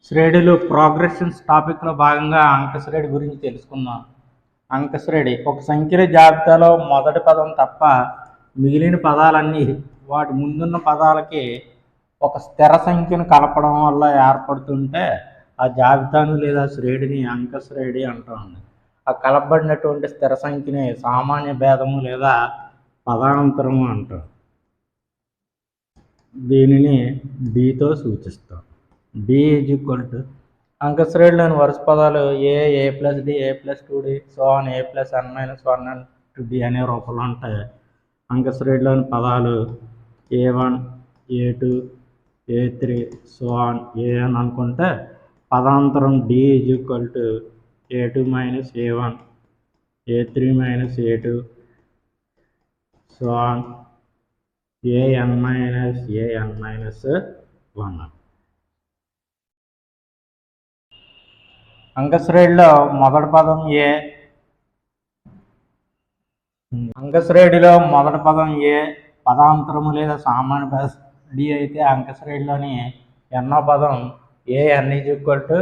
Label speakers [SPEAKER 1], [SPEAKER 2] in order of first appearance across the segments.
[SPEAKER 1] శ్రేణులు ప్రోగ్రెషన్స్ టాపిక్లో భాగంగా అంకశ్రేణి గురించి తెలుసుకుందాం. అంకశ్రేణి ఒక సంఖ్యల జాబితాలో మొదటి పదం తప్ప మిగిలిన పదాలన్నీ వాటి ముందున్న పదాలకి ఒక స్థిర సంఖ్యను కలపడం వల్ల ఏర్పడుతుంటే ఆ జాబితాను లేదా శ్రేణిని అంకశ్రేణి అంటామండి. ఆ కలపబడినటువంటి స్థిర సంఖ్యని సామాన్య భేదము లేదా పదాంతరము అంటాం. దీనిని డితో సూచిస్తాం. డి ఈజ్ ఈక్వల్ టు అంకశ్రేణిలోని వరుస పదాలు A plus D, A plus 2d, so on A plus n minus 1 and D అనే రూపంలో ఉంటాయి. అంకశ్రేణిలోని పదాలు A1, A2, A3, so on An అనుకుంటే పదాంతరం D is equal to A2 minus A1, A3 minus A2, so on An minus 1. అంకశ్రేణిలో మొదటి పదం ఏ. అంకశ్రేణిలో మొదటి పదం ఏ పదాంతరము లేదా సామాన్య భేదం డి అయితే అంకశ్రేణిలోని ఎన్నో పదం An is equal to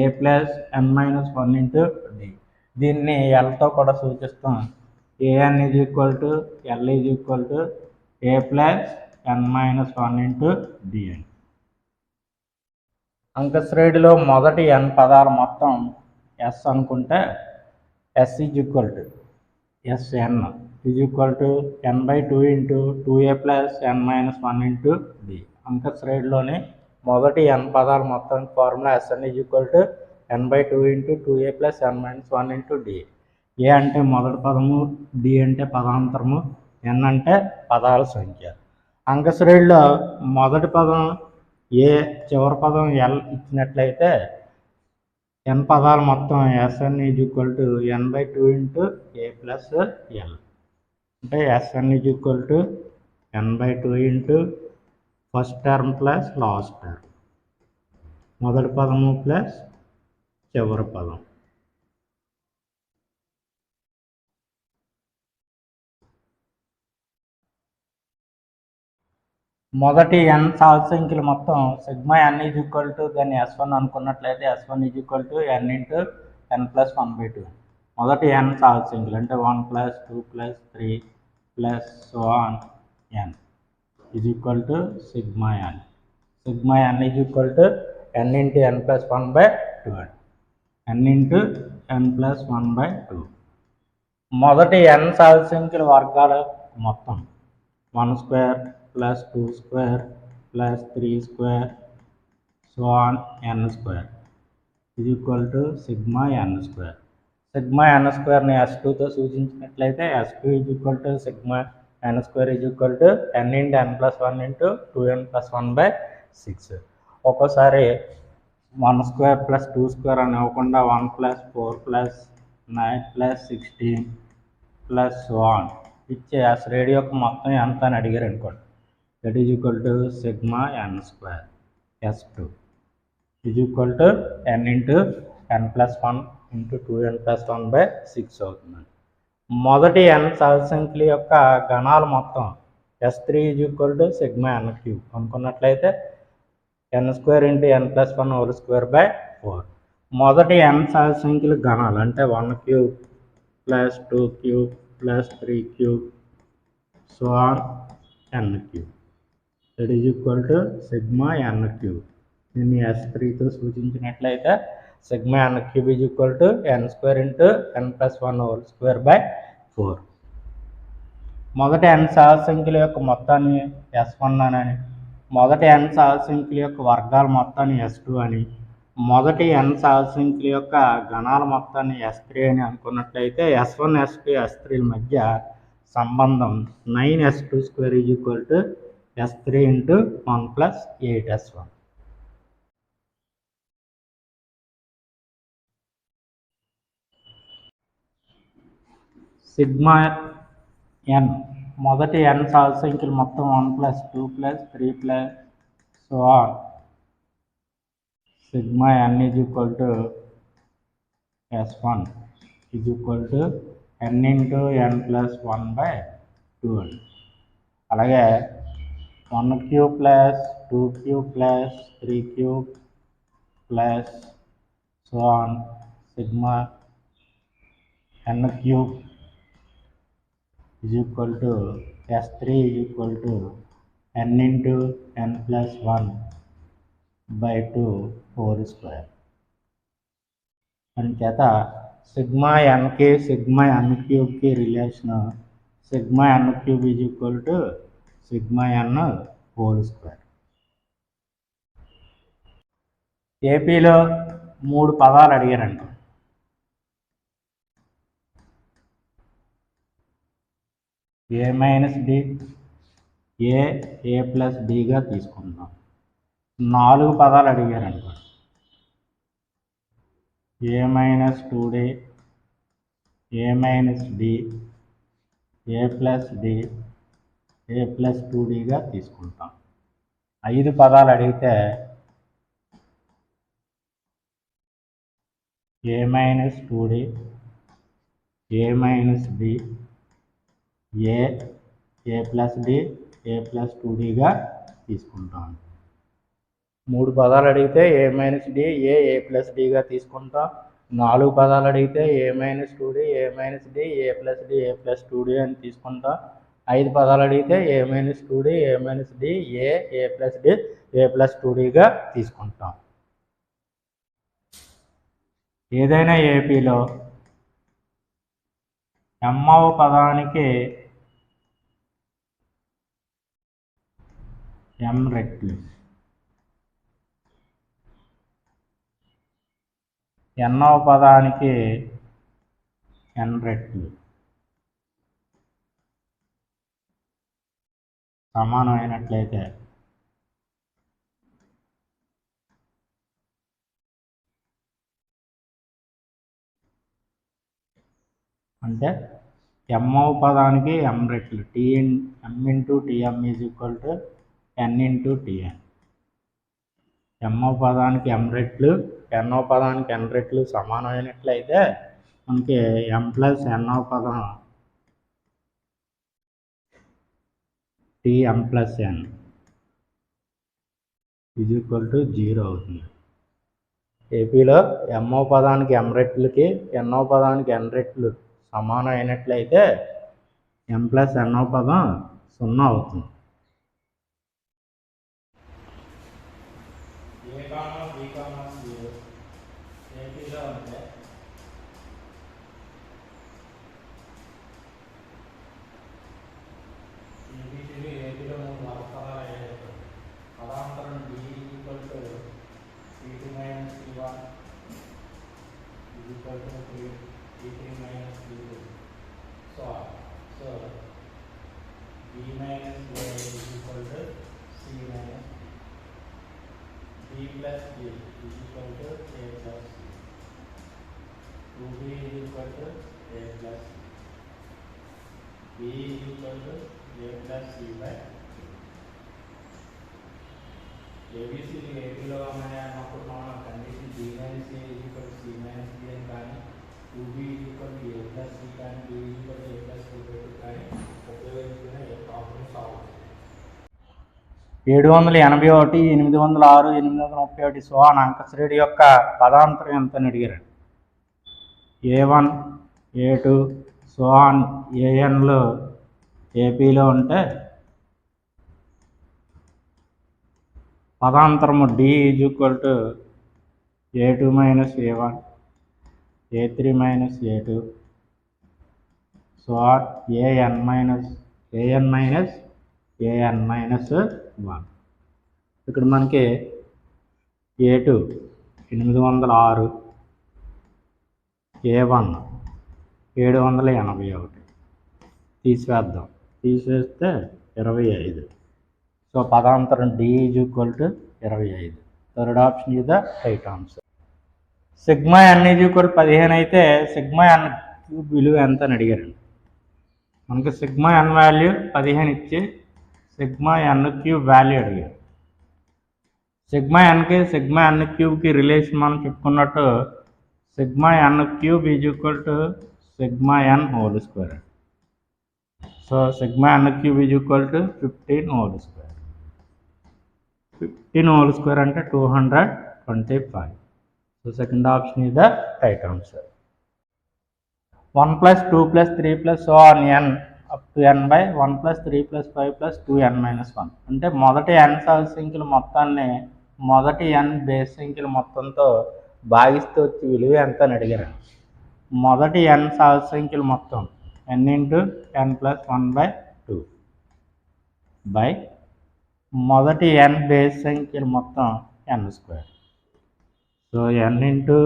[SPEAKER 1] A plus n minus 1 into D. దీన్ని ఎల్తో కూడా సూచిస్తాం. An is equal to L is equal to A plus n minus 1 into D అని. అంకశ్రేణిలో మొదటి n పదాల మొత్తం s అనుకుంటే s is equal to Sn is equal to n/2 into 2a plus n minus 1 into D. అంకశ్రేణిలోని మొదటి n పదాల మొత్తం formula Sn is equal to n/2 into 2a plus n minus 1 into D. A అంటే మొదటి పదము, D అంటే పదాంతరము, n అంటే పదాల సంఖ్య. అంకశ్రేణిలో మొదటి పదం ఏ, చివరి పదం ఎల్ ఇచ్చినట్లయితే n పదాల మొత్తం Sn is equal to n/2 into A plus L. అంటే Sn is equal to n/2 into first term plus last term, మొదటి పదము ప్లస్ చివరి పదం. మొదటి n సహజ సంఖ్యలు మొత్తం sigma n is equal to దాన్ని S1 అనుకున్నట్లయితే S1 is equal to n into n plus 1/2. మొదటి n సహజ సంఖ్యలు అంటే 1 plus 2 plus 3 plus so on n is equal to sigma n. Sigma n is equal to n into n plus 1/2 n into n plus 1/2. మొదటి n సహజ సంఖ్యల వర్గాల మొత్తం 1 square plus 2 square plus 3 square so on n square is equal to sigma n square. Sigma n స్క్వేర్ని S2తో సూచించినట్లయితే S2 is equal to sigma n square is equal to n into n plus 1 into 2n plus 1/6. ఒక్కోసారి 1 square plus 2 square అని ఇవ్వకుండా 1 plus 4 plus 9 plus 16 plus so on ఇచ్చే ఆ శ్రేణి యొక్క మొత్తం ఎంత అని అడిగారు అనుకోండి. That is equal to sigma n square S2 is equal to n into n plus 1 into 2n plus 1/6 అవుతుంది. మొదటి n సహజ సంఖ్యల యొక్క గణాల మొత్తం S3 is equal to sigma n cube అనుకున్నట్లయితే n square into n plus 1 whole square. మొదటి n సహజ సంఖ్యల గణాలు అంటే 1 cube plus 2 cube plus 3 cube so on n cube that is equal to sigma n cube. దీన్ని S3తో సూచించినట్లయితే sigma n cube is equal to n square into n plus 1 whole square. మొదటి n సహజ సంఖ్యల యొక్క మొత్తాన్ని S1 అని, మొదటి n సహజ సంఖ్యల యొక్క వర్గాల మొత్తాన్ని S2 అని, మొదటి n సహజ సంఖ్యల యొక్క గణాల మొత్తాన్ని S3 అని అనుకున్నట్లయితే S1, S2, S3 మధ్య సంబంధం 9S2 square is equal to S3 into 1 plus 8S1. Sigma n మొదటి n సహజ సంఖ్యలు మొత్తం 1 plus 2 plus 3 plus so on sigma n is equal to S1 is equal to n into n plus 1/2. అలాగే 1 cube plus 2 cube plus 3 cube plus so on sigma n cube is equal to S3 is equal to n into n plus 1 by 2 whole square. అంచేత sigma ఎన్కి sigma N క్యూబ్కి relation sigma N cube is equal to sigma N whole square. ఏపీలో 3 పదాలు అడిగారండి. A minus D, A plus డిగా తీసుకుంటాం. 4 పదాలు అడిగారండి. A minus 2d, A minus D, A plus D, A plus 2dగా తీసుకుంటాం. 5 పదాలు అడిగితే A minus 2d, A minus D, A plus D, A plus 2dగా తీసుకుంటాం. 3 పదాలు అడిగితే A minus D, A plus డిగా తీసుకుంటాం. 4 పదాలు అడిగితే A minus 2d, A minus D, A plus D, A plus 2d అని తీసుకుంటాం. 5 పదాలు అడిగితే A minus 2d, A minus D, A plus D, A plus 2dగా తీసుకుంటాం. ఏదైనా ఏపీలో mవ పదానికి m రెట్లు, nవ పదానికి n రెట్లు సమానమైనట్లయితే అంటే mవ పదానికి m రెట్లు m into tm is equal to n into tn. mవ పదానికి m రెట్లు, nవ పదానికి n రెట్లు సమానమైనట్లయితే మనకి m ప్లస్ nవ పదం tm plus n is equal to 0 అవుతుంది. ఏపీలో mవ పదానికి m రెట్లకి nవ పదానికి n రెట్లు సమానం అయినట్లయితే m ప్లస్ nవ పదం 0 అవుతుంది. ఏపీలో అంటే ఏపీలో 3 వరపదాలు అయ్యాయి. పదాంతరం d equal to c2 minus c1 equal to c3 minus c2. So b minus a equal to c minus b plus d equal to a plus c. 2b equal to a plus b equal to a plus c by A B C D ఏపీలో ఉన్నాయి అన్నప్పుడు మనం condition b minus a equal to c minus b అని కానీ 2b equal to a plus c కానీ b equal to a plus c by 2 కానీ ఉపయోగించుకునే problem solve. 781, 806, 831 Sohan అంకశ్రేణి యొక్క పదాంతరం ఎంత అని అడిగారు. A1, A2 సోహాన్ ANలు ఏపీలో ఉంటే పదాంతరము D is equal to A2 minus A1, A3 minus A2 Sohan AN minus AN minus 1. ఇక్కడ మనకి A2 806, A1 781 తీసివేద్దాం. తీసేస్తే 25. సో పదాంతరం D is equal to 25. Third option is the right answer. Sigma n is equal 15 అయితే sigma n cube విలువ ఎంత అని అడిగారండి. మనకి సిగ్మా n వాల్యూ 15 ఇచ్చి సిగ్మా n క్యూబ్ వాల్యూ అడిగారు. సిగ్మా nకి సిగ్మా n క్యూబ్కి రిలేషన్ మనం చెప్పుకున్నట్టు sigma n cube is equal to sigma n whole square. So sigma n cube is equal to 15 whole square. 15 whole square అంటే 225. So second option is the right answer. 1 plus 2 plus 3 plus so on n up to n by 1 plus 3 plus 5 plus 2n minus 1. అంటే మొదటి n సహజ సంఖ్యల మొత్తాన్ని మొదటి n బేస్ సంఖ్యల మొత్తంతో భాగిస్తూ వచ్చి విలువ ఎంత అని అడిగారు. మొదటి n సహజ సంఖ్యల మొత్తం n into n plus 1 by 2 by మొదటి n బేస్ సంఖ్యల మొత్తం n square. So n into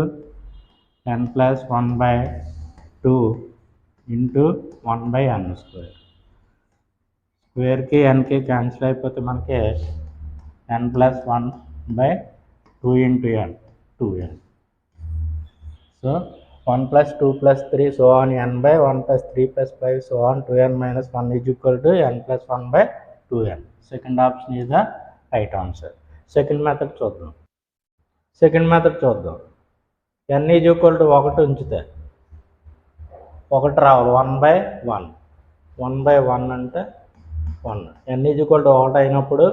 [SPEAKER 1] n plus 1 by 2 into 1 by n square. స్క్వేర్కి ఎన్కి క్యాన్సిల్ అయిపోతే మనకి n plus 1 by 2 into n 2n. So 1 plus 2 plus 3 so on n by 1 plus 3 plus 5 so on 2n minus 1 is equal to n plus 1 by 2n. Second option is the right answer. Second method చూద్దాం. n is equal to 1 ఉంచితే 1 రావాలి. 1 by 1 1 by 1 అంటే 1. n is equal to 1 అయినప్పుడు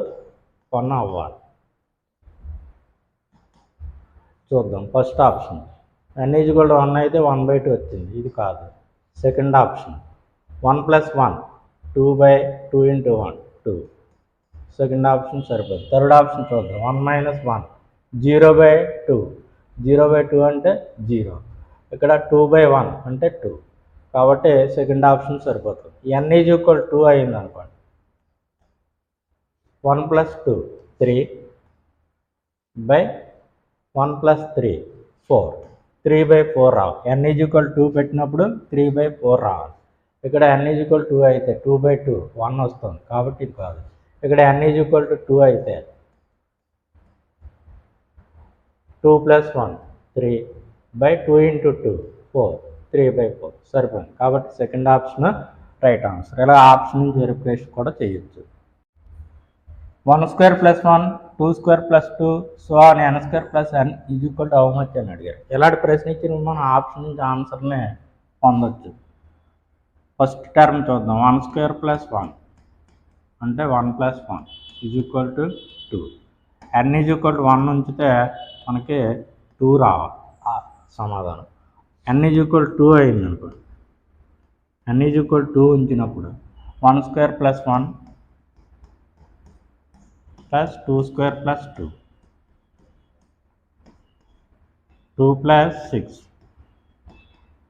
[SPEAKER 1] 1 అవ్వాలి. చూద్దాం first option. n is equal to 1 అయితే 1 by 2 వచ్చింది, ఇది కాదు. Second option 1 plus 1 2 by 2 into 1 2. Second option సరిపోతుంది. థర్డ్ ఆప్షన్ చూద్దాం. 1 మైనస్ 1 0 బై 2 0 బై 2 అంటే 0. ఇక్కడ 2 బై 1 అంటే 2. కాబట్టి సెకండ్ ఆప్షన్ సరిపోతుంది. n ఈజ్ ఈక్వల్ 2 అయింది అనుకోండి. 1 ప్లస్ 2 3 బై 1 ప్లస్ 3 4 3 బై 4 రావాలి. n ఈజ్ ఈక్వల్ 2 పెట్టినప్పుడు 3 బై 4 రావాలి. ఇక్కడ n ఈజ్ ఈక్వల్ 2 అయితే 2 బై 2 1 వస్తుంది, కాబట్టి ఇది కాదు. ఇక్కడ n ఈజ్ ఈక్వల్ టు 2 అయితే 2 ప్లస్ 1 3 బై 2 ఇంటూ 2 4 3 బై 4 సరిపోయింది. కాబట్టి సెకండ్ ఆప్షన్ రైట్ ఆన్సర్. ఇలా ఆప్షన్ నుంచి వెరిఫికేషన్ కూడా చేయొచ్చు. 1 square plus 1 2 square plus 2 so on n square plus n is equal to how much అని అడిగారు. ఇలాంటి ప్రశ్న ఇచ్చిన మనం ఆప్షన్ నుంచి ఆన్సర్ని పొందొచ్చు. ఫస్ట్ టర్మ్ చూద్దాం. 1 స్క్వేర్ ప్లస్ 1 అంటే 1 plus 1 is equal to 2. n is equal to 1 ఉంచితే మనకి 2 రావాలి సమాధానం. n ఈజ్ ఈక్వల్ 2 అయింది అనుకోండి. n ఈజ్ ఈక్వల్ 2 ఉంచినప్పుడు 1 square plus 1 plus 2 square plus 2 2 plus 6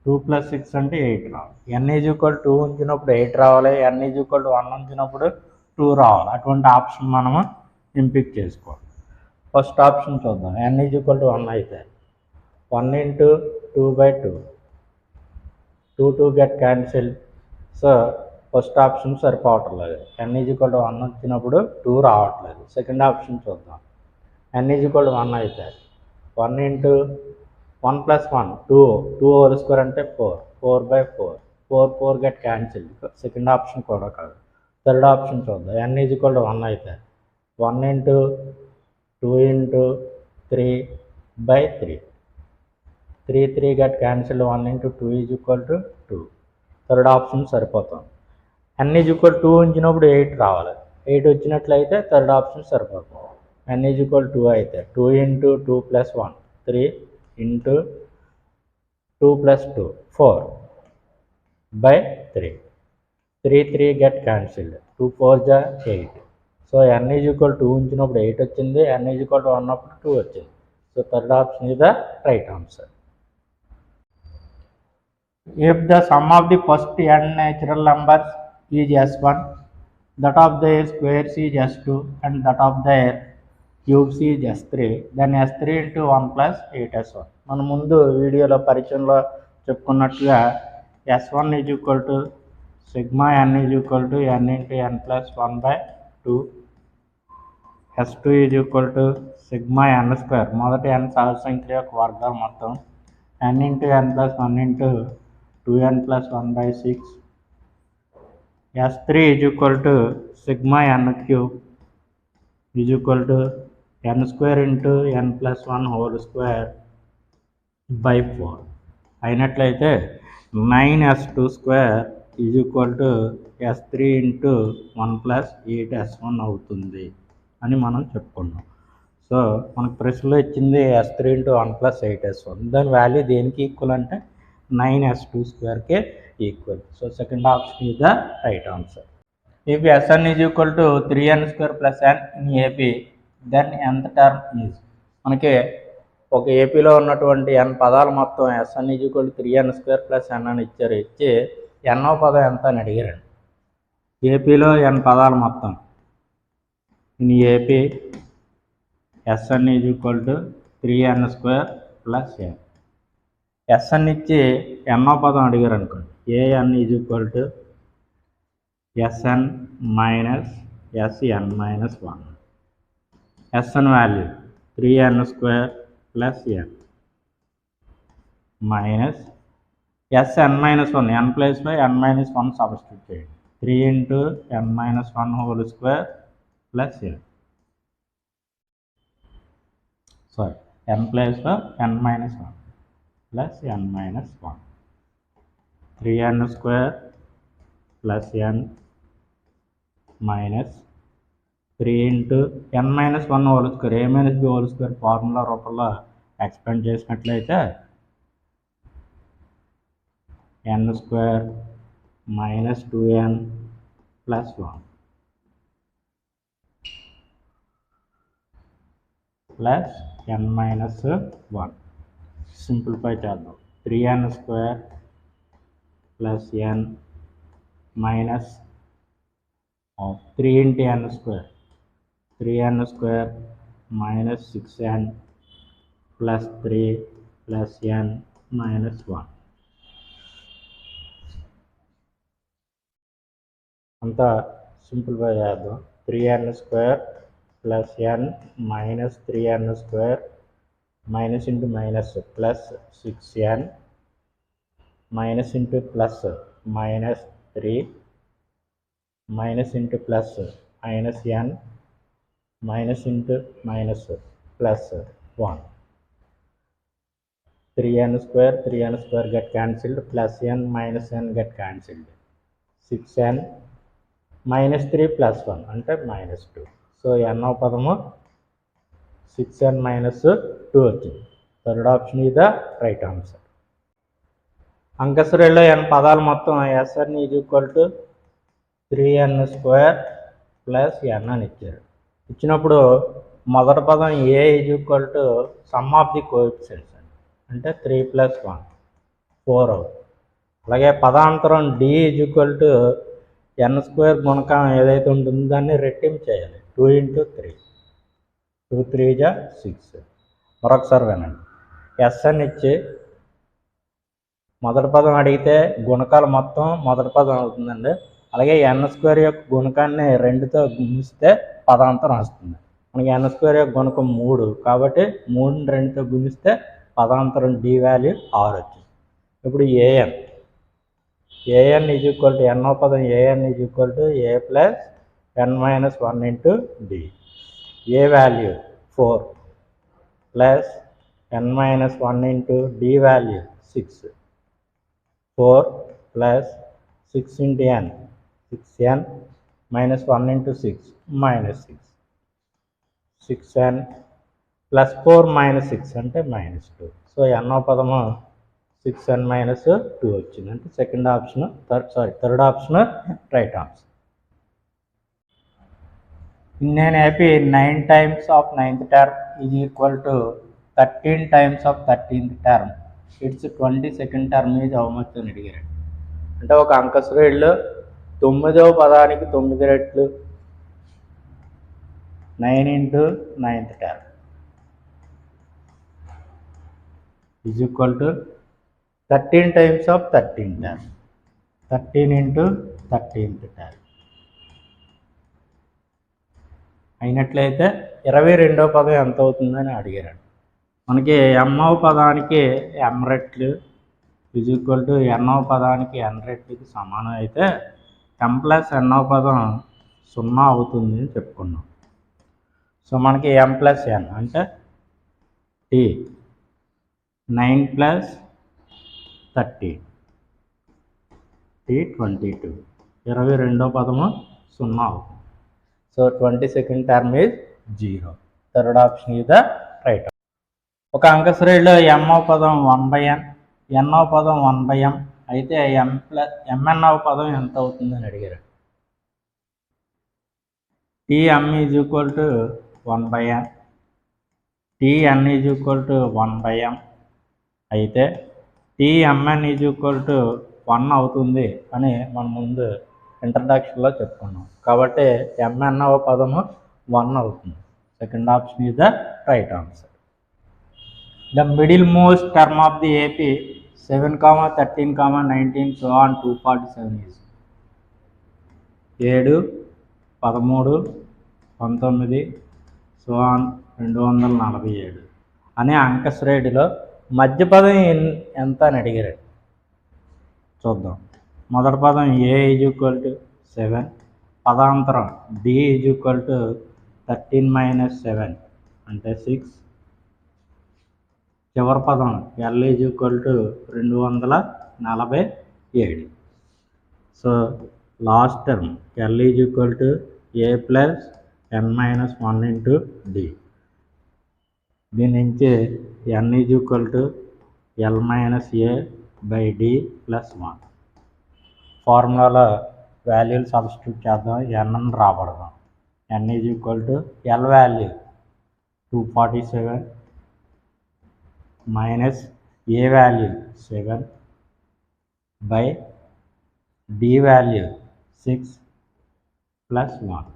[SPEAKER 1] 2 plus 6 అంటే 8 రావాలి. n ఈజ్ ఈక్వల్ 2 ఉంచినప్పుడు 8 రావాలి. n ఈజ్ ఈక్వల్ 1 ఉంచినప్పుడు 2 రావాలి. అటువంటి ఆప్షన్ మనము ఎంపిక చేసుకోవాలి. ఫస్ట్ ఆప్షన్ చూద్దాం. n ఈజ్ ఈక్వల్ టు 1 అయితే 1 into 2 by 2 2 2 get cancel. So first option సరిపోవట్లేదు. n ఈజ్ ఈక్వల్ టు 1 వచ్చినప్పుడు 2 రావట్లేదు. సెకండ్ ఆప్షన్ చూద్దాం. n ఈజ్ ఈక్వల్ టు 1 అయితే 1 ఇంటూ 1 ప్లస్ 1 2 హోల్ స్క్వేర్ అంటే 4 by 4 4 get cancel. Second option కూడా కాదు. థర్డ్ ఆప్షన్ చూద్దాం. n ఈజ్ ఈక్వల్ టు 1 అయితే 1 into 2 into 3 by 3 3 get cancel. 1 into 2 is equal to 2. Third option సరిపోతుంది. n is equal 2 ఉంచినప్పుడు 8 రావాలి. 8 వచ్చినట్లయితే థర్డ్ ఆప్షన్ సరిపోతుంది. n ఈజ్ ఈక్వల్ 2 అయితే 2 into 2 plus 1 3 into 2 plus 2 4 by 3 3 get cancelled. 2 4 జా 8. So n is equal 2 ఉంచినప్పుడు 8 వచ్చింది. n ఈజ్ ఈక్వల్ 1 ఉన్నప్పుడు 2 వచ్చింది. So third option is the right answer. If the sum of the first n natural numbers is s1, that of their squares is s2 and that of their cubes is s3, then s3 into 1 plus 8s1. మనం ముందు వీడియోలో పరిచయంలో చెప్పుకున్నట్టుగా s1 is equal to sigma n is equal to n into n plus 1 by 2, s2 is equal to sigma n square మొదటి n సహజ సంఖ్య యొక్క వర్గాలు మొత్తం n into n plus 1 into 2n plus 1 by 6. s3 is equal to sigma n cube is equal to n square into n plus 1 whole square by 4. అయినట్లయితే 9s2 square is equal to s3 into 1 plus 8s1 అవుతుంది అని మనం చెప్పుకున్నాం. So మనకు ప్రశ్నలో ఇచ్చింది S3 × 1 + 8S1. దాని value దేనికి ఈక్వల్ అంటే 9S2² equal. So second option is the right answer. If Sn is equal to 3n² + n in AP, then nth term is. మనకి ఒక ఏపీలో ఉన్నటువంటి n పదాలు మొత్తం Sn is equal to 3n² + n అని ఇచ్చారు. ఇచ్చి nవ పదం ఎంత అని అడిగారండి. ఏపీలో n పదాలు మొత్తం in AP Sn is equal to 3n² + n. Sn ఇచ్చి nవ పదం అడిగారు అనుకోండి. an is equal to Sn minus Sn minus 1. Sn value 3n² + n minus Sn minus 1, n place by n minus 1 substitute చేయండి. 3 × n minus 1 whole square plus n. Sorry, n place by n minus 1 plus n minus 1. 3n² plus n minus 3 × n minus 1 whole square, a minus b whole square formula రూపంలో expand చేసినట్లయితే n² minus 2n plus 1 plus n minus 1. Simplify చేద్దాం. 3n² plus n minus of 3 × n², 3n² minus 6n plus 3 plus n minus 1. అంతా simplify చేద్దాం. 3n² plus n minus 3n² minus into minus plus 6n minus into plus minus 3 minus into plus minus n minus into minus plus 1. 3n² get cancelled, plus n minus n get cancelled. 6n minus 3 plus 1 అంటే minus 2. So nవ పదము 6n minus 2 వచ్చింది. Third option is the right answer. అంకశ్రేణిలో n పదాలు మొత్తం Sn is equal to 3n² plus n అని ఇచ్చారు. ఇచ్చినప్పుడు మొదటి పదం a is equal to some of the coefficients అంటే 3 + 1 4 అవుతుంది. అలాగే పదాంతరం d is equal to n² గుణకం ఏదైతే ఉంటుందో దాన్ని రెట్టింపు చేయాలి. 2 × 3, 2 3 6. మరొకసారి వినండి. Sn ఇచ్చి మొదటి పదం అడిగితే గుణకాలు మొత్తం మొదటి పదం అవుతుందండి. అలాగే n² యొక్క గుణకాన్ని 2తో గుణిస్తే పదాంతరం వస్తుంది. మనకి n² యొక్క గుణకం 3 కాబట్టి 3ని 2తో గుణిస్తే పదాంతరం d వాల్యూ 6 వచ్చింది. ఇప్పుడు an is equal to nవ పదం an is equal to a plus n minus 1 into d. a value 4 plus n minus 1 into d value 6. 4 plus 6 into n, 6n minus 1 into 6 minus 6. 6n plus 4 minus 6 అంటే minus 2. So nవ పదము 6n minus 2 వచ్చింది. అంటే second option third option right answer. In an AP, 9 times of 9th term is equal to 13 times of 13th term. Its 22nd term is how much అని అడిగారు. అంటే ఒక అంకశ్రేణిలో 9వ పదానికి 9 రెట్లు 9 × 9th term is equal to 13 times of 13th term, 13 × 13th term అయినట్లయితే 22వ పదం ఎంత అవుతుందని అడిగారు. మనకి mవ పదానికి m రెట్లు ఈజ్ ఈక్వల్ టు nవ పదానికి n రెట్లకి సమానం అయితే m ప్లస్ nవ పదం 0 అవుతుంది అని చెప్పుకున్నాం. సో మనకి m ప్లస్ n అంటే t 9 ప్లస్ 30 t 22. 22వ పదము 0 అవుతుంది. So 22nd term is 0. Third option is the right. ఒక అంక శ్రేణిలో ఎంవ పదం 1/n, ఎన్వ పదం 1/m అయితే ఎంఎన్వ పదం ఎంత అవుతుందని అడిగారు. Tm is equal to 1/n, Tn is equal to 1/m అయితే Tmn ఈజ్ ఈక్వల్ టు 1 అవుతుంది అని మనం ముందు ఇంట్రడక్షన్లో చెప్పుకున్నాం. కాబట్టి ఎంఎన్వ పదము 1 అవుతుంది. Second option is the right answer. The middle most term of the AP 7, 13, 19 so on 247 is 7, 13, 19 so on 247 అనే అంక శ్రేణిలో మధ్య పదం ఎంత అని అడిగారు. చూద్దాం. మొదటి పదం ఏ ఈజ్ ఈక్వల్ టు 7, పదాంతరం డి ఈజ్ ఈక్వల్ టు 13 - 7 అంటే 6, చివరి పదం L is equal to 247. So last term L is equal to A plus n - 1 into D. దీని నుంచి n is equal to L minus A by D plus 1. ఫార్ములాలో వాల్యూలు substitute చేద్దాం, n అని రాబడదాం. n is equal to L value 247 minus A value 7 by D value 6 plus 1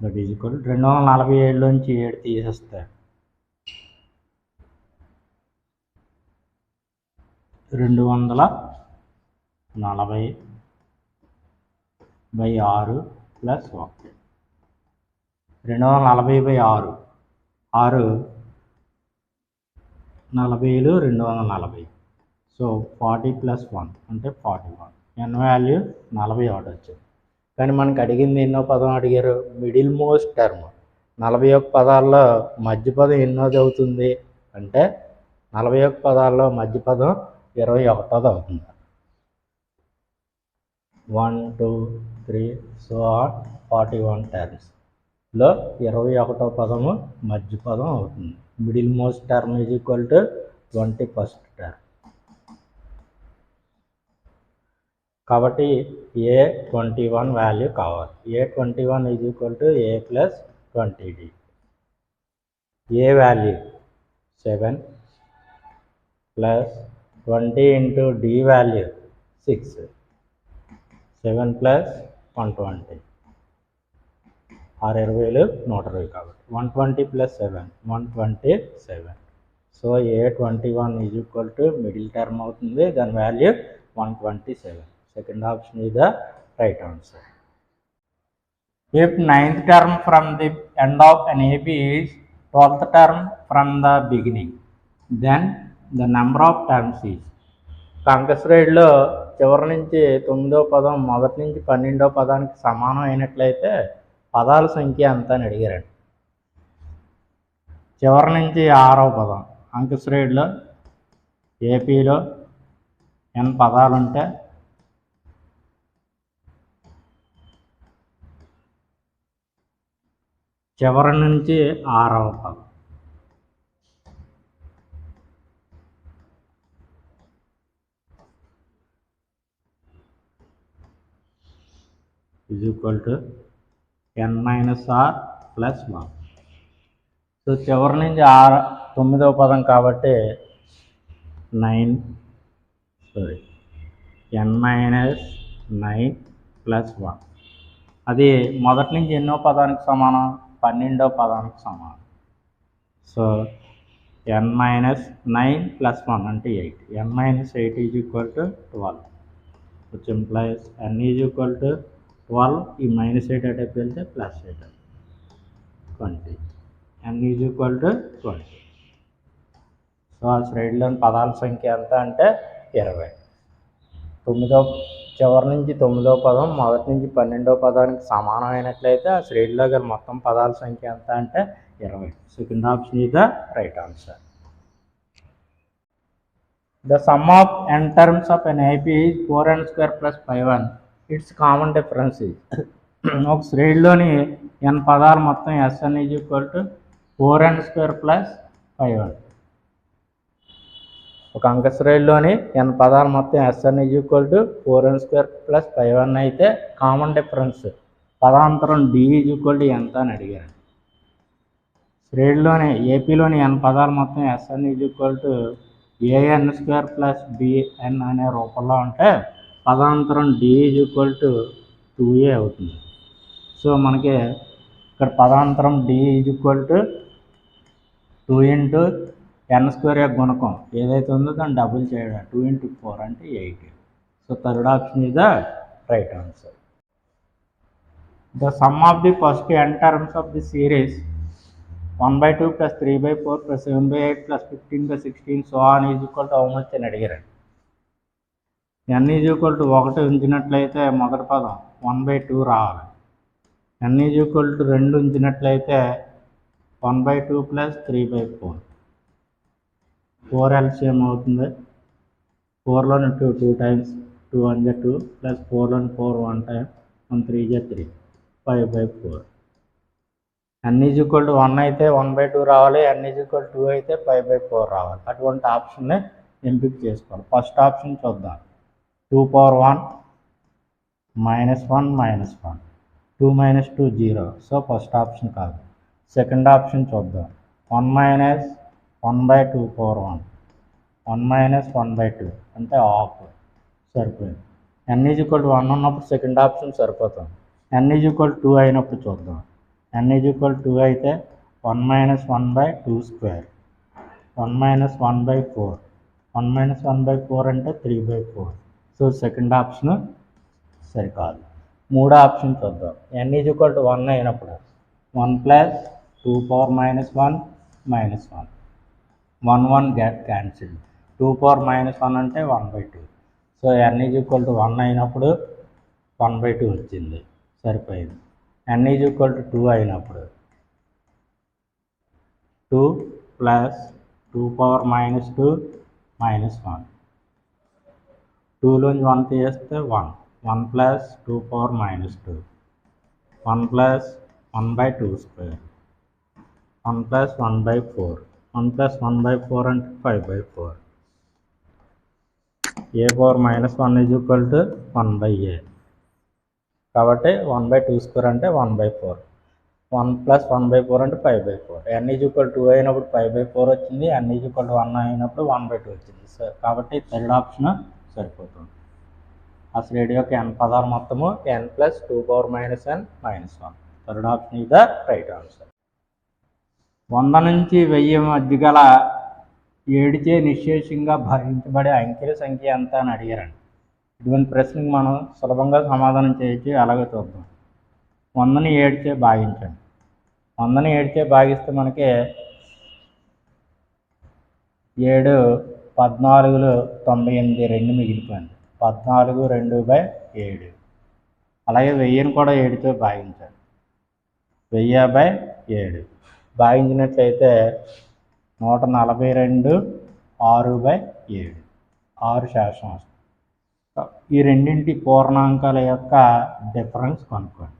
[SPEAKER 1] that is equal 247లోంచి 7 తీసేస్తే 240/6 plus 1. 240/6 6 40లు 240. So 40 plus 1 అంటే 41. n value 41 వచ్చింది. కానీ మనకు అడిగింది ఎన్నో పదం అడిగారు, మిడిల్ మోస్ట్ టర్మ్. 41 పదాల్లో మధ్య పదం ఎన్నోది అవుతుంది అంటే 41 పదాల్లో మధ్య పదం 21ది అవుతుంది. 1, 2, 3 సో ఆన్ 41 టర్మ్స్లో 21వ పదము మధ్య పదం అవుతుంది. Middle most term is equal to 21st term. కాబట్టి A21 వాల్యూ కావాలి. A21 is equal to A plus 20d. A value 7 plus 20 into D value 6. 7 plus 120 620లు 120 కాబట్టి 120 plus 7 127. So A21 is equal to middle term అవుతుంది, దాని value 127. Second option is the right answer. If 9th term from the end of an AP is 12th term from the beginning, then the number of terms is. అంక శ్రేణిలో చివరి నుంచి 9వ పదం మొదటి నుంచి 12వ పదానికి సమానం అయినట్లయితే పదాల సంఖ్య ఎంత అని అడిగారండి. చివరి నుంచి 6వ పదం అంక శ్రేణిలో ఏపీలో n పదాలు ఉంటే చివరి నుంచి 6వ పదం is equal to n - r plus 1. So చివరి నుంచి 9వ పదం కాబట్టి n - 9 ప్లస్ 1. అది మొదటి నుంచి ఎన్నో పదానికి సమానం, 12వ పదానికి సమానం. సో n - 9 ప్లస్ 1 అంటే 8. n - 8 is equal to 12 which implies n is equal to 12. ఈ -8 అటైపు వెళ్తే +8 20. n is equal to 20. So ఆ శ్రేణిలోని పదాల సంఖ్య ఎంత అంటే 20. చివరి నుంచి 9వ పదం మొదటి నుంచి 12వ పదానికి సమానమైనట్లయితే ఆ శ్రేణిలో గల మొత్తం పదాల సంఖ్య ఎంత అంటే 20. Second option is the right answer. The sum of n terms of an AP is 4n² + 5n. Its common difference is. ఒక శ్రేణిలోని ఎన్ పదాలు మొత్తం SN is equal to 4n² plus 5n. ఒక అంక శ్రేణిలోని ఎన్ పదాలు మొత్తం SN is equal to 4n² plus 5n అయితే కామన్ డిఫరెన్స్ పదాంతరం డి ఈజ్ ఈక్వల్ టు ఎంత అని అడిగారు. శ్రేణిలోని ఏపీలోని ఎన్ పదాలు మొత్తం SN is equal to an² plus bn అనే రూపంలో ఉంటే పదాంతరం D is equal to 2a అవుతుంది. సో మనకి ఇక్కడ పదాంతరం D is equal to 2 into n² యొక్క గుణకం ఏదైతే ఉందో దాన్ని డబుల్ చేయడం 2 ఇంటూ 4 అంటే 8. So third option is the right answer. The sum of the first n terms of the series 1/2 plus 3/4 plus 7/8 plus 15/16 so on is equal to how much అని అడిగారు. n is equal to 1 ఉంచినట్లయితే మొదటి పదం 1/2 రావాలి. n is equal to 2 ఉంచినట్లయితే 1/2 plus 3/4 4 LCM అవుతుంది. 4లోని 2 times 2 1 2 ప్లస్ 4లోని 4 1 time 1 3 3 5/4. n is equal to 1 అయితే 1/2 రావాలి. n ఈజ్ ఈక్వల్ టు 2 అయితే 5/4 రావాలి. అటువంటి ఆప్షన్ని ఎంపిక చేసుకోవాలి. ఫస్ట్ ఆప్షన్ చూద్దాం. 2^1 -1 -1 2 - 2 0. సో ఫస్ట్ ఆప్షన్ కాదు. సెకండ్ ఆప్షన్ చూద్దాం. 1 - 1/2^1 1 - 1/2 అంటే హాఫ్ సరిపోయింది. n ఈజ్ ఈక్వల్ టు 1 ఉన్నప్పుడు సెకండ్ ఆప్షన్ సరిపోతుంది. n ఈజ్ ఈక్వల్ టు 2 అయినప్పుడు చూద్దాం. n ఈజ్ ఈక్వల్ టు 2 అయితే 1 - 1/2². 1 - 1/4 1 - 1/4 అంటే 3/4. సో సెకండ్ ఆప్షన్ సరికాదు. మూడో ఆప్షన్ చూద్దాం. n ఈజ్ ఈక్వల్ టు 1 అయినప్పుడు 1 ప్లస్ 2^-1 -1 1 1 గెట్ క్యాన్సిల్. 2^-1 అంటే 1/2. So n is equal to 1 అయినప్పుడు 1/2 వచ్చింది సరిపోయింది. n ఈజ్ ఈక్వల్ టు 2 అయినప్పుడు 2 ప్లస్ 2^-2 -1 2లోంచి 1 తీస్తే 1 1 ప్లస్ 2^-2 1 ప్లస్ 1/2² 1 ప్లస్ 1/4 1 ప్లస్ 1/4 అంటే 5/4. a⁻−1 is equal to 1/a. కాబట్టి 1/2² అంటే 1/4 1 ప్లస్ 1/4 అంటే 5/4. n ఈజ్ ఈక్వల్ టు 2 అయినప్పుడు 5/4 వచ్చింది. n ఈజ్ ఈక్వల్ టు 1 అయినప్పుడు 1/2 వచ్చింది. సో కాబట్టి థర్డ్ ఆప్షన్ సరిపోతుంది. ఆ శ్రేణి యొక్క n పదాలు మొత్తము n plus 2^-n -1. Third option is the right answer. 100 నుంచి 1000 మధ్య గల 7చే నిశ్శేషంగా భాగించబడే అంకెల సంఖ్య ఎంత అని అడిగారండి. ఇటువంటి ప్రశ్నకు మనం సులభంగా సమాధానం చేయొచ్చు. అలాగే చూద్దాం. 100ని 7చే భాగించండి. 100ని 7చే భాగిస్తే మనకి 7 14లు 98 2 మిగిలిపోయింది. 14 2/7. అలాగే 1000ని కూడా 7తో భాగించాలి. 1000/7 భాగించినట్లయితే 142 6/7 6 శాతం వస్తుంది. ఈ రెండింటి పూర్ణాంకాల యొక్క డిఫరెన్స్ కనుక్కోండి.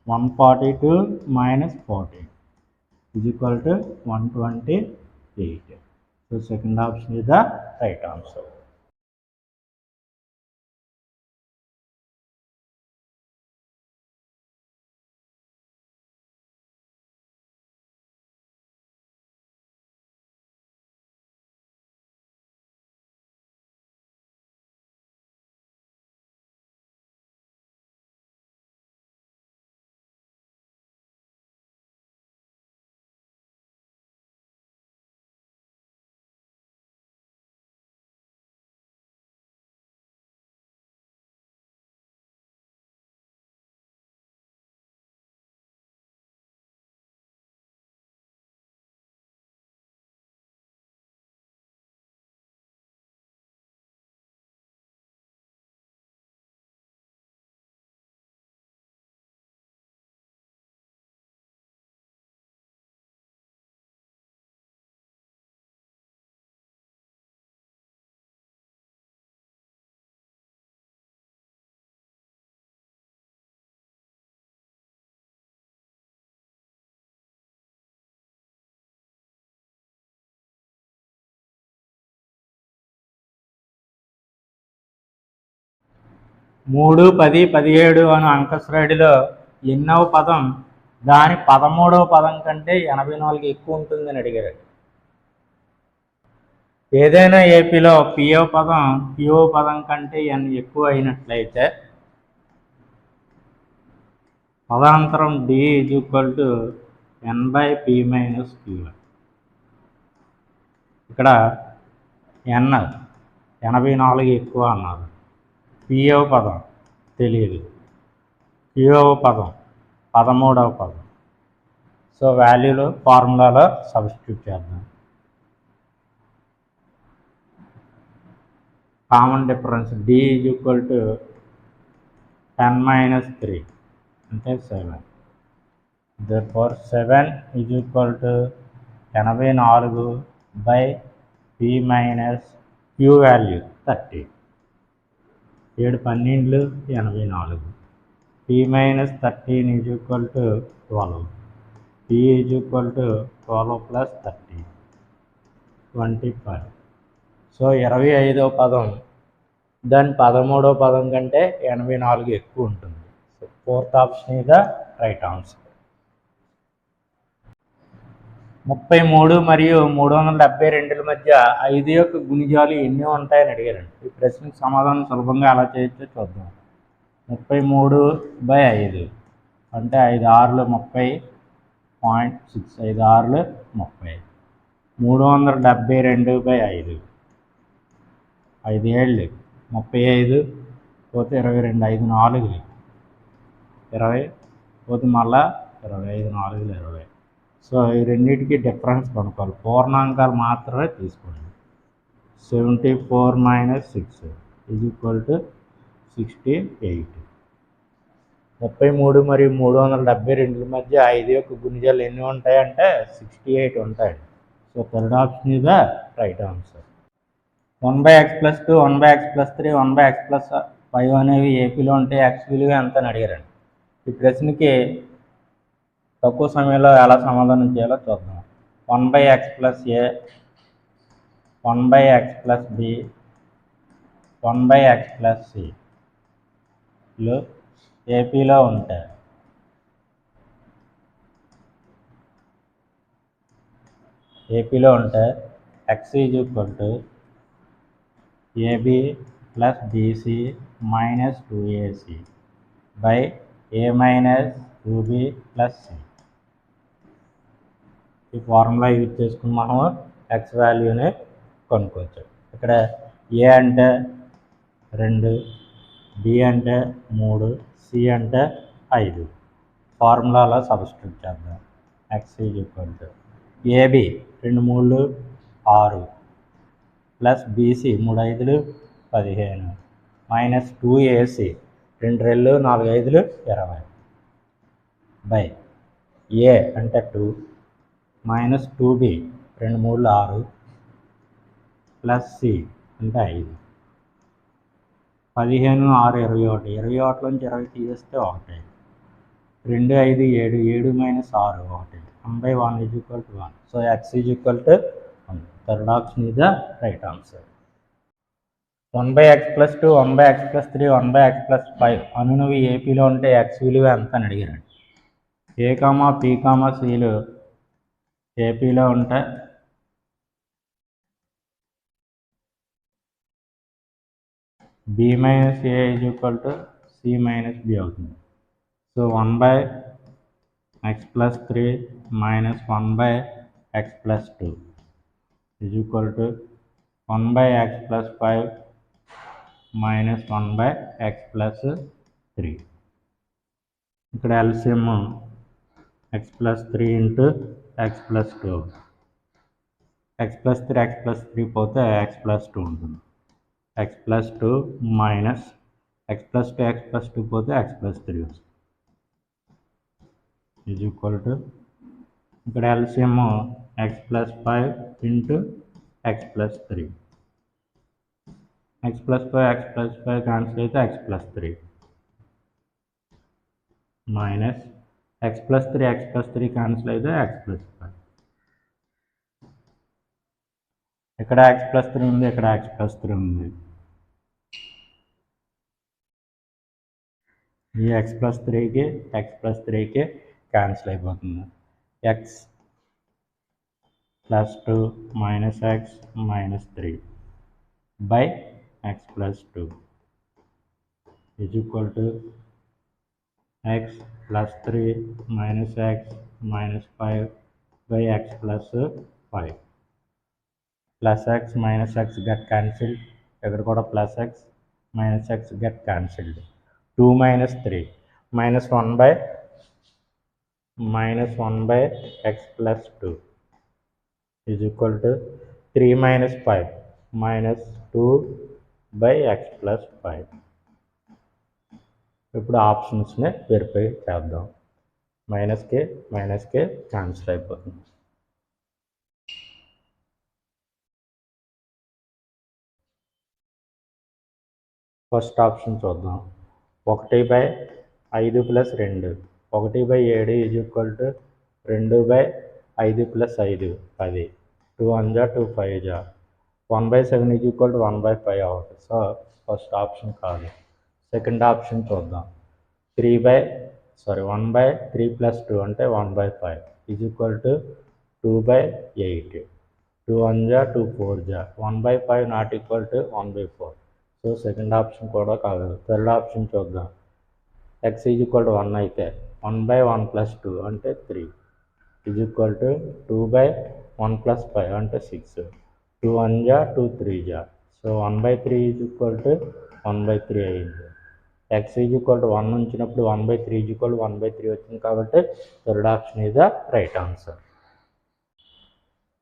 [SPEAKER 1] 142 - 14 is equal to 128. So second option is the right answer. 3, 10, 17 అనే అంక శ్రేణిలో ఎన్నవ పదం దాని 13వ పదం కంటే 84 ఎక్కువ ఉంటుందని అడిగారు. ఏదైనా ఏపీలో పిఓ పదం పిఓ పదం కంటే n ఎక్కువ అయినట్లయితే పదాంతరం d = n/p - q. ఇక్కడ n 84 ఎక్కువ అన్నారు. పిఓ పదం తెలియదు, క్యూఓ పదం 13వ పదం. సో వాల్యూలో ఫార్ములాలో సబ్స్టిట్యూట్ చేద్దాం. కామన్ డిఫరెన్స్ d = 10 - 3 అంటే 7. therefore 7 = 84/p - q value 30. 7 12 84. p - 13 = 12. p = 12 + 30 25. So 25వ పదం దాని 13వ పదం కంటే 84 ఎక్కువ ఉంటుంది. So fourth option is the right answer. 33 మరియు 372 మధ్య 5 యొక్క గుణిజాలు ఎన్ని ఉంటాయని అడిగారండి. ఈ ప్రశ్నకు సమాధానం సులభంగా ఎలా చేయొచ్చో చూద్దాం. 33/5 అంటే 5 6 30, 0.6. 5 6 30. 372/5 5 7 35 పోతే 22, 5 4 20 పోతే మళ్ళా 25 4 20. సో ఈ రెండింటికి డిఫరెన్స్ కనుక్కోవాలి. పూర్ణాంకాలు మాత్రమే తీసుకోండి. 74 - 6 = 68. 33 మరియు 372 మధ్య 5 యొక్క గుణిజాలు ఎన్ని ఉంటాయంటే 68 ఉంటాయి. So third option is the right answer. 1/x + 2, 1/x + 3, 1/x + 5 అనేవి ఏపీలో ఉంటే x విలువ ఎంత అని అడిగారండి. ఈ ప్రశ్నకి తక్కువ సమయంలో ఎలా సమాధానం చేయాలో చూద్దాం. 1/x + a, 1/x + b, 1/x + c లు ఏపీలో ఉంటాయి. x = ab + bc - 2ac / a - 2b + c. ఈ ఫార్ములా యూజ్ చేసుకుని మనం x వాల్యూని కనుక్కోవచ్చు. ఇక్కడ a అంటే 2, b అంటే 3, c అంటే 5. ఫార్ములాలో సబ్స్టిట్యూట్ చేద్దాం. x = ab 2 3 6 + bc 3 5 15 - 2ac 2 2 4 5 20 / a అంటే 2 - 2b 2 3 6 + c అంటే 5. 15 6 21. 21లోంచి 20 తీసేస్తే 1. 2 5 7 7 - 6 1. 1/1 = 1. So x = 1. Third option is the right answer. 1/x + 2, 1/x + 3, 1/x + 5 అనునవి ఏపీలో ఉంటే x విలువ ఎంత అని అడిగారండి. a, p, cలు ఏపీలో ఉంటే b - a = c - b అవుతుంది. So 1/x + 3 - 1/x + 2 = 1/x + 5 - 1/x + 3. ఇక్కడ LCM x + 3 × x + 2. x + 3 x + 3 పోతే x + 2 ఉంటుంది. x + 2 మైనస్ x + 2 x + 2 పోతే x + 3 వస్తుంది. ఇక్కడ LCM x + 5 × x + 3. x + 5 x + 5 cancel అయితే x + 3 minus x + 3 x + 3 cancel అయితే x + 5. ఇక్కడ x + 3 ఉంది, ఇక్కడ x + 3 ఉంది. ఈ ఎక్స్ ప్లస్ త్రీకి క్యాన్సిల్ అయిపోతుంది. X plus 2 minus X minus 3 by X plus 2 is equal to X plus 3 minus X minus 5 by x plus 5 plus x minus x get cancelled ఇక్కడ కూడా plus x minus x get cancelled 2 minus 3 minus 1 by x plus 2 is equal to 3 minus 5 minus 2 by x plus 5. ఇప్పుడు ఆప్షన్స్ని verify చేద్దాం. మైనస్కి cancel అయిపోతుంది. First option చూద్దాం. 1/5 plus 2 1/7 is equal to 2/5 plus 5 10 2 1 జా 2 5 జా 1/7 is equal to 1/5 అవుతుంది. So first option కాదు. Second option చూద్దాం. 1/3 plus 2 అంటే 1/5 ఈజ్ ఈక్వల్ టు 2/8 2 1 జా 2 4 జా 1/5 not equal to 1/4. So second option కూడా కాదు. థర్డ్ ఆప్షన్ చూద్దాం. ఎక్స్ ఈజ్ ఈక్వల్ టు 1 అయితే 1/1 ప్లస్ 2 అంటే 3 ఈజ్ ఈక్వల్ టు 2/1 ప్లస్ 5 అంటే 6 2 1 జా 2 3 జా సో 1/3 ఈజ్ ఈక్వల్ టు 1/3 అయింది. ఎక్స్ ఈజ్ ఈక్వల్ టు 1 ఉంచినప్పుడు 1/3 ఈజ్ ఈక్వల్ టు 1/3 వచ్చింది కాబట్టి third option is the right answer.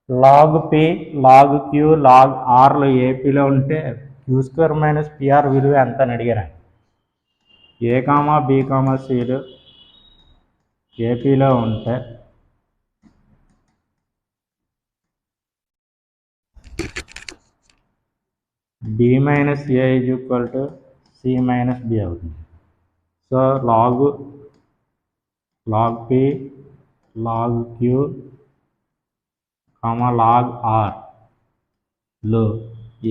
[SPEAKER 1] Log P, log Q, log ఆర్లు ఏపీలో ఉంటే క్యూ స్క్వేర్ మైనస్ పిఆర్ విలువ ఎంత అని అడిగారు. ఏ కామా బి కామా సిలు ఏపీలో ఉంటే B minus A is equal to C minus B అవుతుంది. So log P, log Q comma log ఆర్లు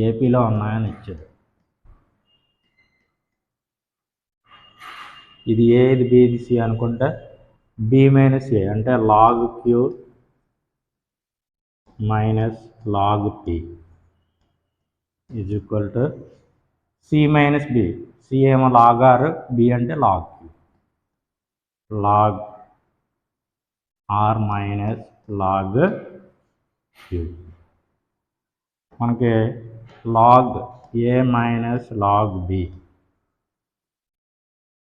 [SPEAKER 1] ఏపీలో ఉన్నాయని ఇచ్చారు. ఇది ఏ, ఇది బి, ఇది సి అనుకుంటే బి మైనస్ ఏ అంటే log Q minus log P is equal to C minus B. C ఏమో లాగ్ ఆర్, బి అంటే log Q. Log R minus log Q. మనకి log A minus log B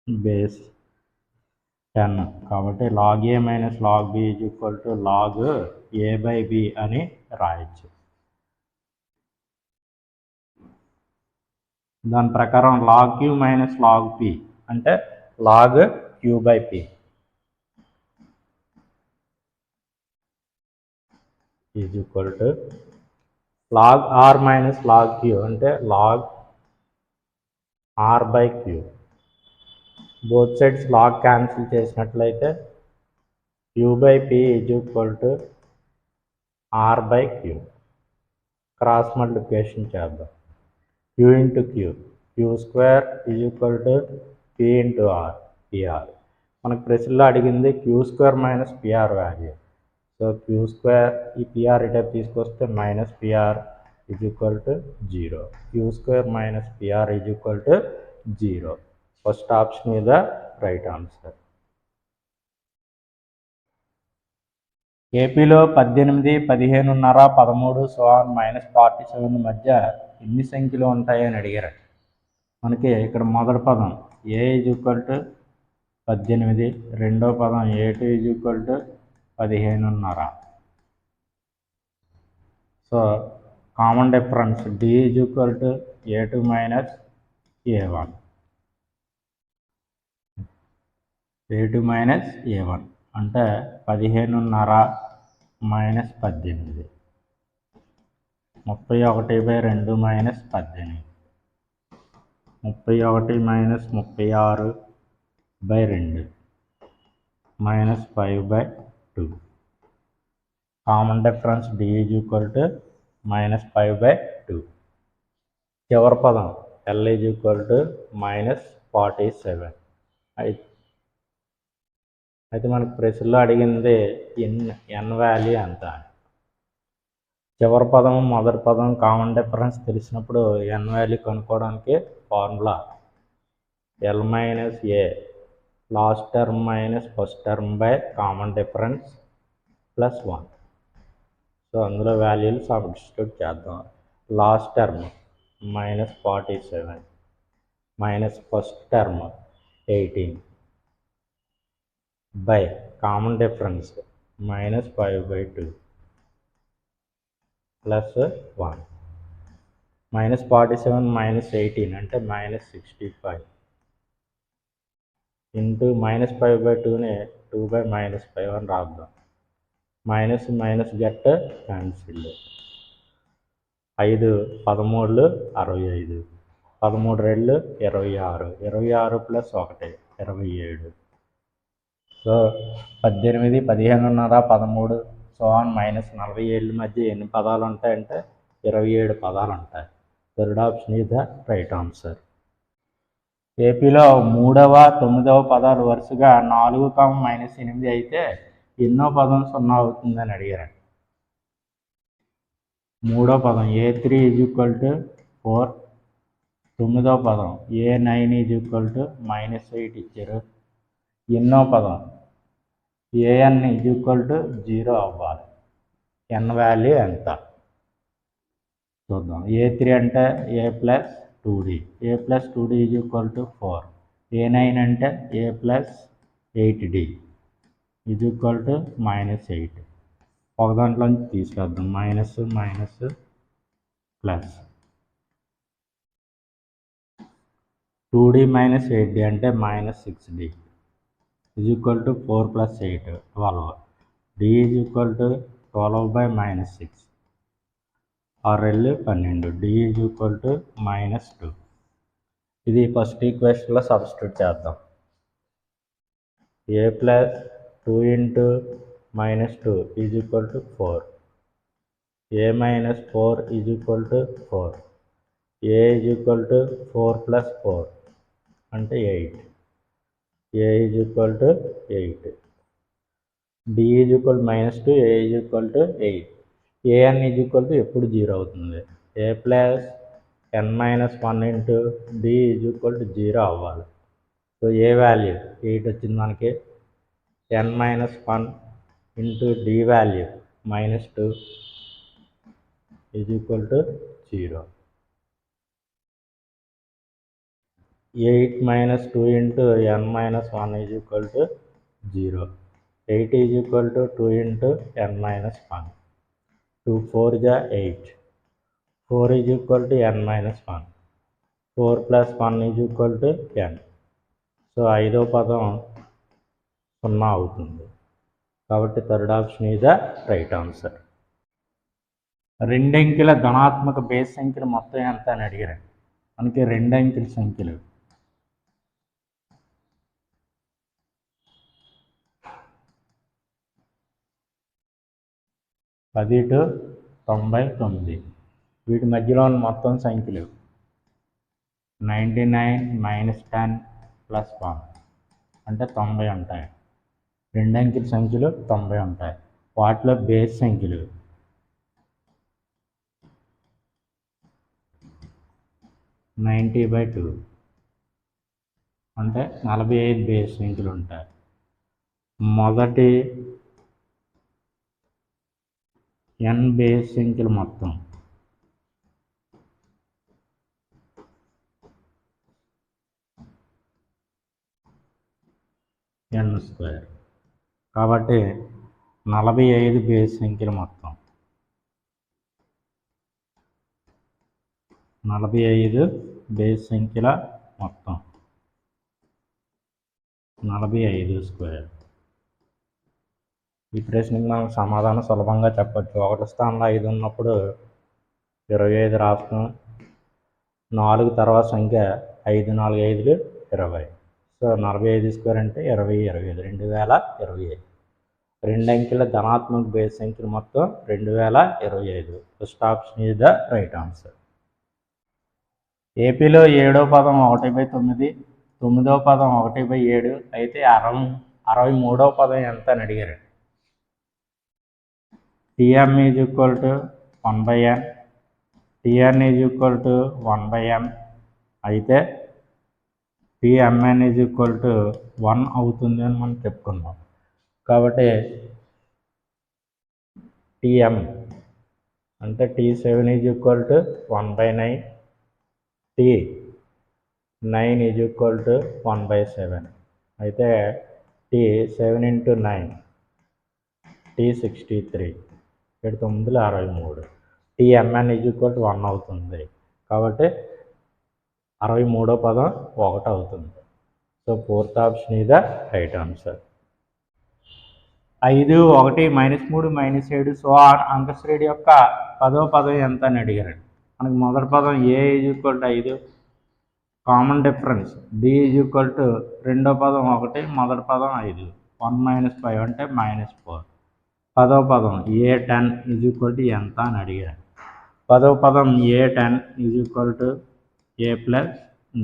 [SPEAKER 1] base 10 కాబట్టి log A minus log B is equal to log A by B అని రాయొచ్చు. దాని ప్రకారం log Q minus log P అంటే log Q by P is equal to log R minus log queue అంటే log R by Q. Both sides log cancel చేసినట్లయితే Q by P is equal to R by Q. Cross multiplication చేద్దాం. Q into Q square is equal to P into R PR. మనకు ప్రశ్నలో అడిగింది Q square minus PR value. So Q square ఈ PR ఇటైపు తీసుకొస్తే minus PR is equal to 0. Q square minus PR is equal to 0. First option is the right answer. ఏపీలో 18, 15.5, 13 -47 మధ్య ఎన్ని సంఖ్యలు ఉంటాయని అడిగారు. మనకి ఇక్కడ మొదటి పదం ఏ ఈజ్ ఈక్వల్ టు 18, రెండో పదం A2 is equal to 15.5. So common difference D is equal to A2 minus A1. A2 minus A1 అంటే 15.5 minus 18 31/2 minus 18 31 minus 36/2 minus 5/2. Common difference D is equal to minus 5/2. చివరి పదం L is equal to minus 47 అయితే మనకు ప్రశ్నలో అడిగింది ఎన్ value ఎంత. చివరి పదం మొదటి పదం కామన్ డిఫరెన్స్ తెలిసినప్పుడు ఎన్ వాల్యూ కనుక్కోవడానికి formula L minus A last term minus first term by common difference plus 1. So అందులో వాల్యూలు సబ్స్టిట్యూట్ చేద్దాం. Last term -47 minus first term 18 by common difference -5/2 plus 1. -47 -18 అంటే -65 ఇంటూ -5/2ని 2/-5 అని రాద్దాం. Minus minus get cancelled. 5 13 65 13 2 26 26 plus 1 27. So 18 15.5 13 -47 మధ్య ఎన్ని పదాలు ఉంటాయంటే 27 పదాలు ఉంటాయి. Third option is the right answer. ఏపీలో 3వ 9వ పదాలు వరుసగా 4, -8 అయితే ఎన్నో పదం 0 అవుతుందని అడిగారు. 3వ పదం A3 = 4. 9వ పదం A9 = -8 ఇచ్చారు. ఎన్నో పదం AN = 0 అవ్వాలి. ఎన్ వాల్యూ ఎంత చూద్దాం. A3 అంటే A+2D A+2D = 4. A9 అంటే A+8D = -8. ఒక దాంట్లోంచి తీసుకొద్దాం. Minus minus plus 2D - 8D అంటే -6D = 4 + 8 12. D = 12/-6 6 12. D = -2. ఇది ఫస్ట్ ఈక్వేషన్లో సబ్స్టిట్యూట్ చేద్దాం. A + 2 × -2 = 4. A - 4 = 4. A = 4 + 4 అంటే 8. A = 8. D = -2 A = 8. AN = ఎప్పుడు 0 అవుతుంది. A + n-1 × D = 0 అవ్వాలి. సో ఏ వాల్యూ 8 వచ్చింది మనకి. n-1 × D value -2 = 0. 8 - 2 × n-1 = 0. 8 = 2 × n-1. 2 4 = 8. 4 = n-1. 4 + 1 = n. So 5వ పదం 0 అవుతుంది. కాబట్టి third option is the right answer. రెండంకెల ధనాత్మక బేస్ సంఖ్యలు మొత్తం ఎంత అని అడిగారు. మనకి రెండంకెల సంఖ్యలు 10 to 99. వీటి మధ్యలో ఉన్న మొత్తం సంఖ్యలు 99 - 10 + 1 అంటే 90 ఉంటాయి. రెండంకెల సంఖ్యలు 90 ఉంటాయి. వాటిలో బేస్ సంఖ్యలు 90/2 అంటే 45 బేస్ సంఖ్యలు ఉంటాయి. మొదటి n బేస్ సంఖ్యలు మొత్తం n². కాబట్టి 45 బేస్ సంఖ్యలు మొత్తం 45 బేస్ సంఖ్యల మొత్తం 45². ఈ ప్రశ్నకి మనం సమాధానం సులభంగా చెప్పచ్చు. 1 స్థానంలో 5 ఉన్నప్పుడు 25 రాస్తాం. 4 తర్వాత సంఖ్య 5 4 5 20. సో 45² అంటే 20 25 2025. రెండంకెల ధనాత్మక బేస్ సంఖ్యలు మొత్తం 2025. First option is the right answer. ఏపీలో 7వ పదం 1/9. 9వ పదం 1/7 అయితే 63వ పదం ఎంత అని అడిగారు. Tm is equal to 1/n, Tn is equal to 1/m అయితే Tmn ఈజ్ ఈక్వల్ టు 1 అవుతుంది అని మనం చెప్పుకున్నాం. కాబట్టి Tm అంటే T7 is equal to 1/9, T9 is equal to 1/7 అయితే T7 × 9 T63, 7 9 63, Tmn is equal to 1 అవుతుంది. కాబట్టి 63వ పదం 1 అవుతుంది. So 4th option is the right answer. 5, 1, -3, -7 so అంకశ్రేణి యొక్క 10వ పదం ఎంత అని అడిగారు. మనకి మొదటి పదం A is equal to 5 common difference, D is equal to రెండో పదం 1, మొదటి పదం 5, 1 - 5 అంటే -4. 10వ పదం A10 ఈజ్ ఈక్వల్ టు ఎంత అని అడిగారు. 10వ పదం A10 is equal to A +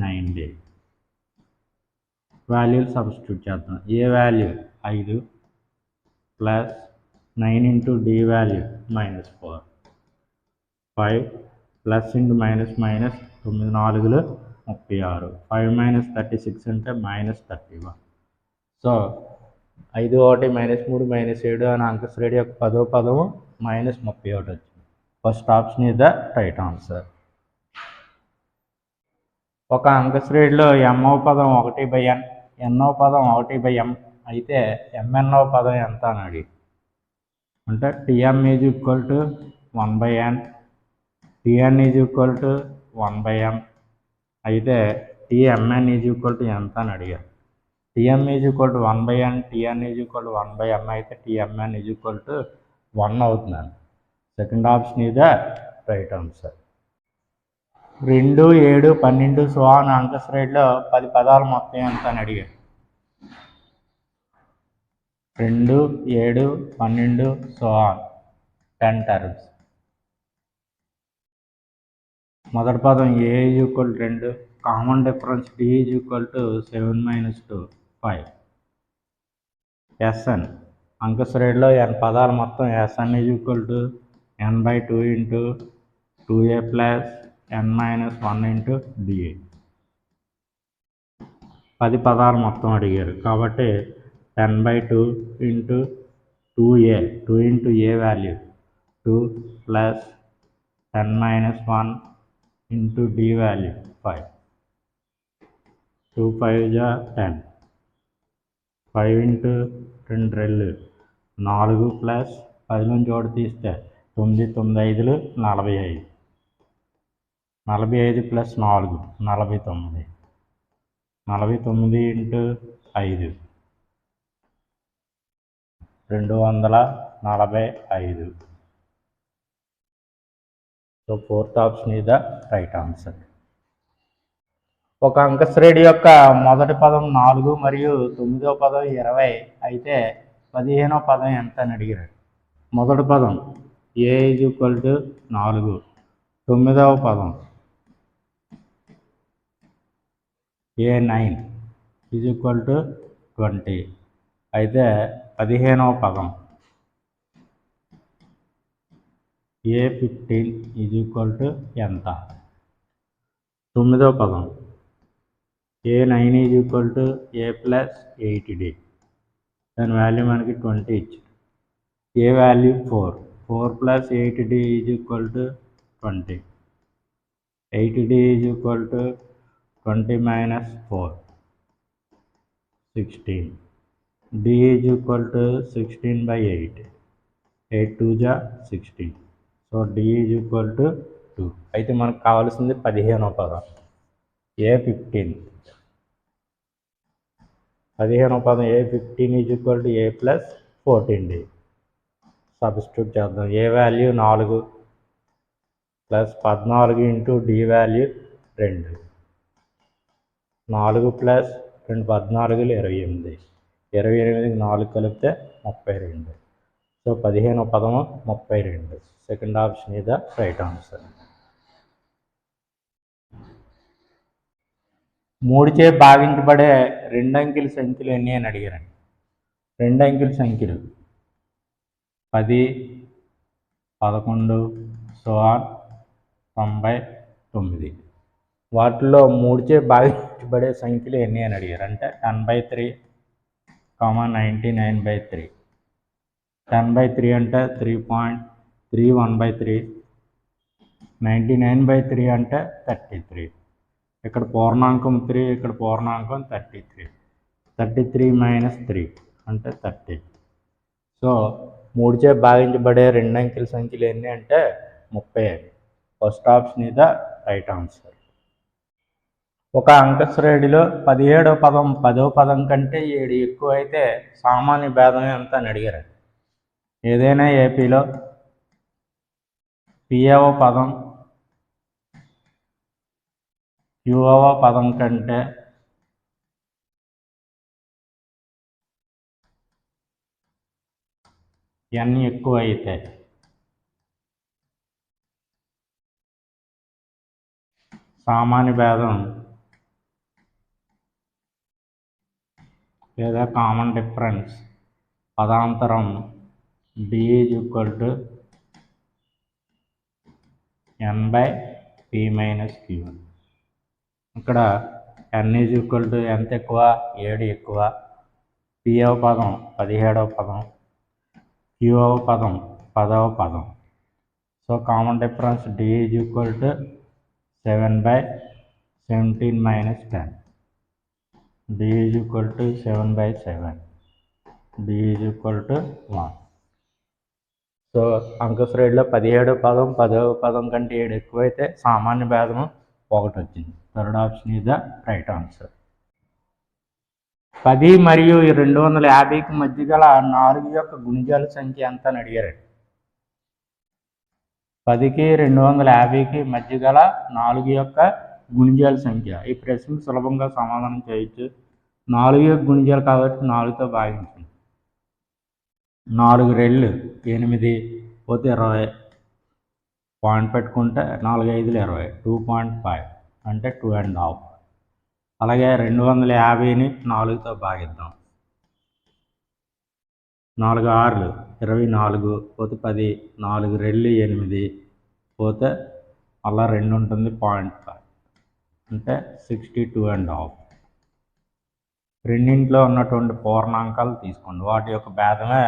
[SPEAKER 1] 9D. వాల్యూలు సబ్స్టిట్యూట్ చేద్దాం. A value 5 plus 9 × D value -4, 5 plus × minus 9 4 36, 5 - 36 అంటే -31. సో 5, 1, -3, -7 అని అంకశ్రేణి యొక్క 10వ పదము -31 వచ్చింది. First option is the right answer. ఒక అంకశ్రేణిలో mవ పదం 1/n, nవ పదం 1/m అయితే mnవ పదం ఎంత అని అడిగి అంటే Tm is equal to 1/n, Tn is equal to 1/m అయితే Tmn ఈజ్ ఈక్వల్ టు ఎంత అని అడిగారు. Tm is equal to 1/n, Tn is equal to 1/m అయితే Tmn ఈజ్ ఈక్వల్ టు 1 అవుతుందండి. Second option is the right answer. 2, 7, 12 so on అంకశ్రేణిలో 10 పదాలు మొత్తం ఎంత అని అడిగారు. 2, 7, 12 సో ఆన్ 10 టర్మ్స్. మొదటి పదం A is equal to 2 common difference D is equal to 7 - 2 5. Sn అంకశ్రేణిలో n పదాలు మొత్తం Sn is equal to n/2 × 2a + n - 1 × dA. 10 పదాలు మొత్తం అడిగారు కాబట్టి 10/2 × 2a, 2 × a value 2 plus 10 - 1 × d value 5, 2 × 5 = 10, 5 × 2 రెళ్ళు 4 plus 10 నుంచి 1 తీస్తే 9, 9 × 5 45, 45 + 4 49, 49 × 5 245. So 4th option is the right answer. ఒక అంకశ్రేణి యొక్క మొదటి పదం 4 మరియు 9వ పదం 20 అయితే 15వ పదం ఎంత అని అడిగారు. మొదటి పదం A ఈజ్ ఈక్వల్ టు 4, 9వ పదం A9 ఈజ్ ఈక్వల్ టు 20 అయితే 15వ పదం A15 ఈజ్ ఈక్వల్ టు ఎంత. 9వ పదం A9 is equal to A + 8D. దాని వాల్యూ మనకి 20 ఇచ్చింది. A value 4, 4 + 8D is equal to 20, 8D is equal to 20 - 4 16, D is equal to 16/8, 8 2 = 16. So D is equal to 2. అయితే మనకు కావాల్సింది 15వ పదం A15. 15వ పదం A15 is equal to A + 14D. Substitute చేద్దాం. A value 4 plus 14 × D value 2, 4 plus 2 14 28, 28కి 4 కలిపితే 32. సో 15వ పదము 32. Second option is the right answer. మూడుచే భాగించబడే రెండంకెల సంఖ్యలు ఎన్ని అని అడిగారండి. రెండంకెల సంఖ్యలు 10, 11, 99. వాటిలో మూడుచే భాగించబడే సంఖ్యలు ఎన్ని అని అడిగారు. అంటే 10/3, 99/3. 10/3 అంటే 3.31/3. 99/3 అంటే 33. ఇక్కడ పూర్ణాంకం 3, ఇక్కడ పూర్ణాంకం 33. 33 - 3 అంటే 30. సో మూడుచే భాగించబడే రెండంకెల సంఖ్యలు ఎన్ని అంటే 30. First option is the right answer. ఒక అంక శ్రేణిలో 17వ పదం 10వ పదం కంటే 7 ఎక్కువ అయితే సామాన్య భేదం ఎంత అని అడిగారు. ఏదైనా ఏపీలో Pవ పదం Qవ పదం కంటే n ఎక్కువ అయితే సామాన్య భేదం లేదా common difference పదాంతరం D = n/p - q. ఇక్కడ n = ఎంత ఎక్కువ, 7 ఎక్కువ. Pవ పదం 17వ పదం, Qవ పదం 10వ పదం. So common difference D = 7/17 - 10. D = 7/7. D = 1. So అంక శ్రేణిలో 17వ పదం 10వ పదం కంటే 7 ఎక్కువైతే సామాన్య భేదం 1 వచ్చింది. Third option is the right answer. 10 మరియు 250కి మధ్య గల 4 యొక్క గుణిజాల సంఖ్య ఎంత అని అడిగారండి. 10కి 250కి మధ్య గల 4 యొక్క గుణిజాల సంఖ్య. ఈ ప్రశ్నకు సులభంగా సమాధానం చేయొచ్చు. 4 యొక్క గుణిజాలు కాబట్టి 4తో భాగించండి. 4 రెళ్ళు 8 పోతే 20. పాయింట్ పెట్టుకుంటే 4 5 20, 2.5 అంటే 2.5. అలాగే 250ని 4తో భాగిద్దాం. 4 6 24 పోతే 10, 4 రెళ్ళు 8 పోతే అలా 2 ఉంటుంది, 0.5 అంటే 62.5. రెండింట్లో ఉన్నటువంటి పూర్ణాంకాలు తీసుకోండి. వాటి యొక్క భేదమే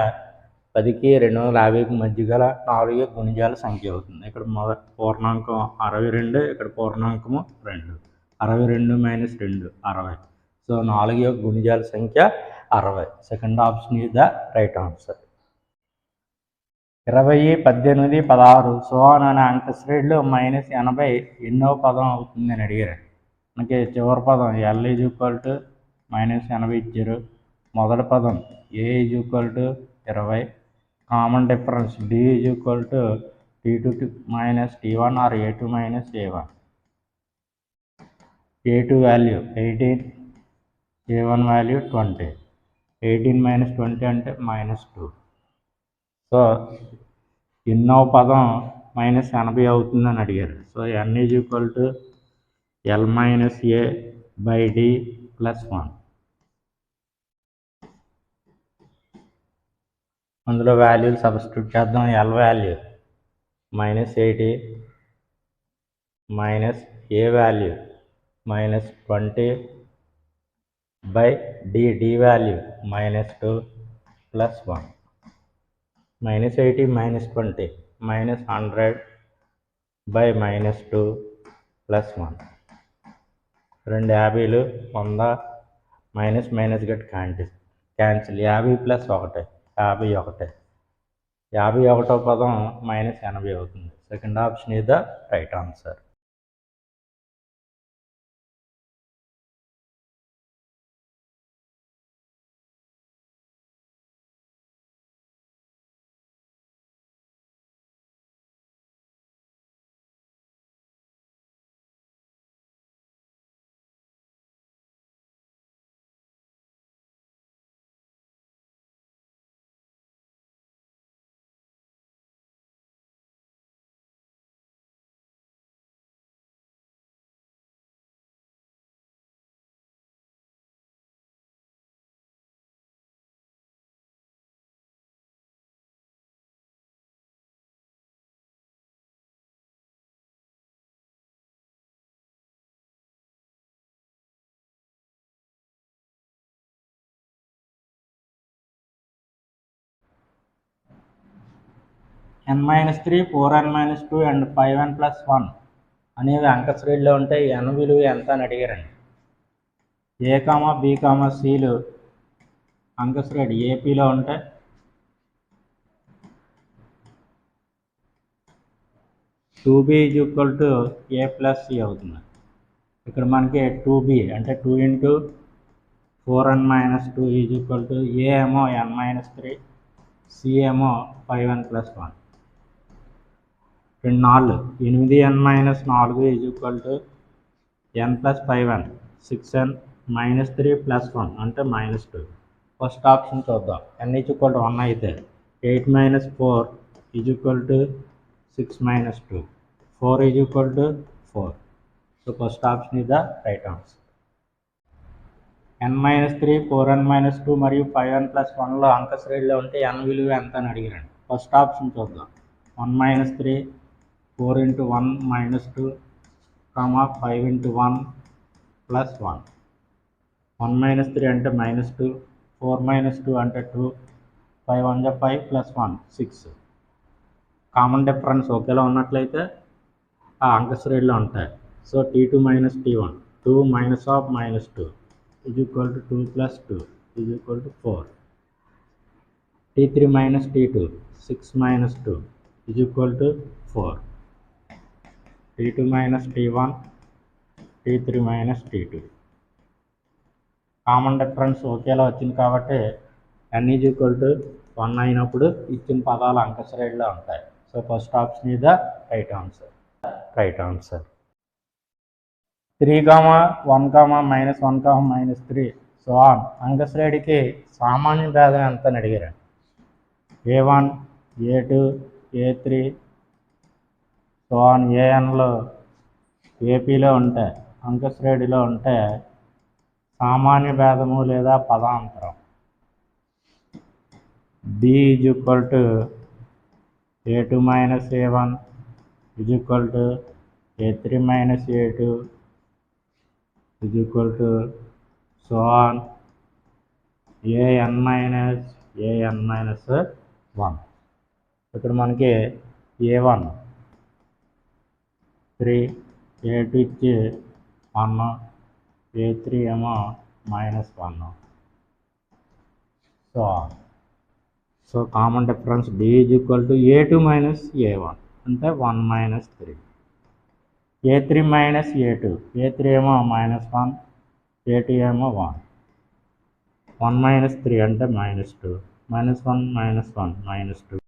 [SPEAKER 1] 10కి 250కి మధ్య గల 4 గుణిజాల సంఖ్య అవుతుంది. ఇక్కడ మొదటి పూర్ణాంకం 62, ఇక్కడ పూర్ణాంకము 2. 62 - 2 60. సో 4 యొక్క గుణిజాల సంఖ్య 60. Second option is the right answer. 20, 18, 16 అనే అంక శ్రేణిలో -80 ఎన్నో పదం అవుతుంది అని అడిగారు. మనకి చివరి పదం L = -80 ఇచ్చారు. మొదటి పదం A = 20. Common difference D = T2 - T1 or A2 - A1. A2 value 18, A1 value 20. 18 - 20 అంటే -2. సో ఎన్నో పదం -80 అవుతుందని అడిగారు. So n = L - A/D + 1. అందులో వాల్యూలు సబ్స్టిట్యూట్ చేద్దాం. L value -80 minus A value -20 by D value -2 + 1. -80 - 20 -100 by -2 + 1. 2 50లు 100 minus గట్టి క్యాన్సిల్. 50 + 1 51. 51వ పదం -80 అవుతుంది. Second option is the right answer. n-3 4n-2 and 5n+1 అనేవి అంక శ్రేణిలో ఉంటే n విలువ ఎంత అని అడిగారండి. ఏ కామా బి కామా సిలు అంక శ్రేణి ఏపీలో ఉంటే 2b = a + c అవుతుంది. ఇక్కడ మనకి 2b అంటే 2 × 4n-2 a ఏమో n-3 c ఏమో 5n+1. 4 8n-4 n + 5n 6n -3 + 1 అంటే -2. ఫస్ట్ ఆప్షన్ చూద్దాం. n = 1 అయితే 8 - 4 = 6 - 2 4 = 4. So first option is the right answer. n-3 4n-2 మరియు 5n+1లో అంక శ్రేణిలో ఉంటే n విలువ ఎంత అని అడిగారండి. ఫస్ట్ ఆప్షన్ చూద్దాం. 1 - 3 4 × 1 - 2 5 × 1 + 1. 1 - 3 అంటే -2 4 - 2 అంటే 2 5 × 1 = 5 + 1 6. కామన్ డిఫరెన్స్ ఒకేలా ఉన్నట్లయితే ఆ అంక శ్రేణిలో ఉంటాయి. So t2 - t1 2 - -2 2 + 2 4. t3 - t2 6 - 2 4. t2 - t1 t3 - t2. Common difference ఒకేలా వచ్చింది కాబట్టి n = 1 అయినప్పుడు ఇచ్చిన పదాలు అంక శ్రేణిలో ఉంటాయి. So first option is the right answer. 3, 1, -1, -3 so on అంక శ్రేణికి సామాన్య భేదం ఎంత అని అడిగారు. a1 a2 a3 so on anలో ఏపీలో ఉంటే అంక శ్రేణిలో ఉంటే సామాన్య భేదము లేదా పదాంతరం b = a2 - a1 a3 - a2 so on an-1. ఇక్కడ మనకి a1 3 a2 ఇచ్చి 1 a3 ఏమో -1 so on. So common difference d = a2 - a1 అంటే 1 - 3 a3 - a2 a3 ఏమో -1 a2 ఏమో 1 1 - 3 అంటే -2 -1 - 1 -2